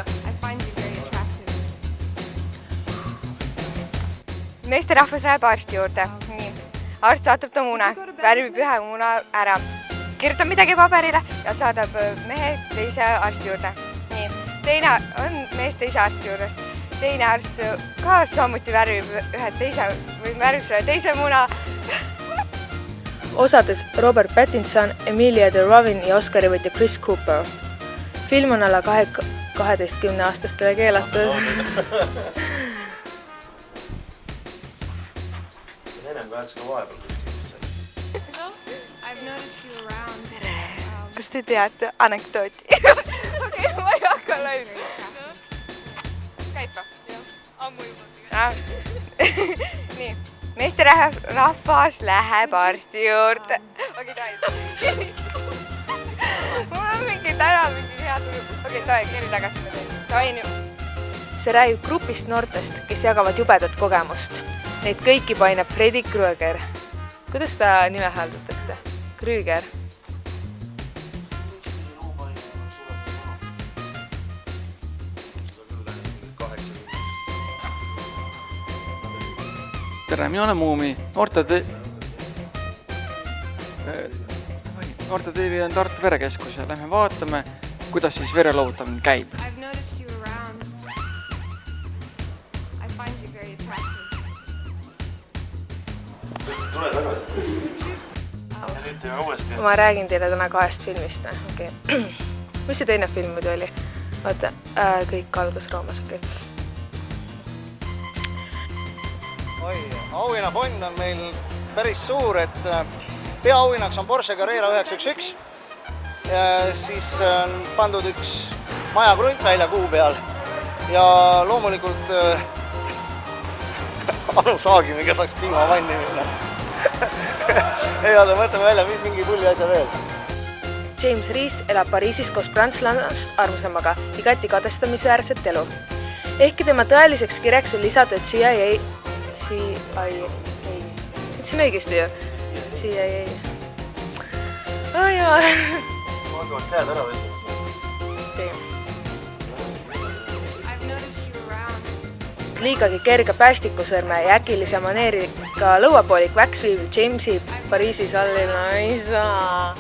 kohta. Meesterahvas läheb arsti juurde. Nii. Arst saatab ta mune, värvib ühe muna ära, kirjutab midagi paberile ja saadab mehe teise arsti juurde. Nii. Teine on mees teise arsti juures. Teine arst ka samuti värvib ühe teise või värvib selle teise muna. Osades Robert Pattinson, Emilia de Rovin ja Oscari võitja Chris Cooper. Film on alla 12-aastastele keelatud. Kas te teate anekdooti? Okei, ma ei hakka laimima. Käipa? Jah, ammu juba. Nii, meesterahvas läheb arsti juurde. Okei, tohi. Mul on mingi täna mingi hea tuju. Okei, tohi, keri tagasi ma teen. Tohi nüüd. See räägib grupist noortest, kes jagavad jubedat kogemust. Neid kõiki painab Freddy Krueger. Kuidas ta nime hääldatakse? Krüger. Tere, mina olen Muumi. Noorte TV on Tartu verekeskus ja lähme vaatame, kuidas siis verelohutamine käib. Tule tagasi. Ma räägin teile täna 2 filmist. Okay. Mis see teine film muidu oli? Vaata, kõik algas Roomas. Okay. Auhinnafond on meil päris suur, et peaauhinnaks on Porsche Carrera 911. Siis on pandud üks maja krunt välja kuu peal ja loomulikult Anu Saagimi, kes saaks piimavanni minna. Ei ole, mõtleme välja mingi pulli asja veel. James Reese elab Pariisis koos prantslannast armsamaga igati kadestamisväärset elu. Ehkki tema tõeliseks kireks on lisatud CIA. Ütlesin õigesti ju? CIA. Oh jaa. Ma hakkavad käed ära võtma. Liigagi kerge päästikusõrme ja äkilise maneeriga lõuapoolik Wax viib Jamesi Pariisis allina. Ei saa.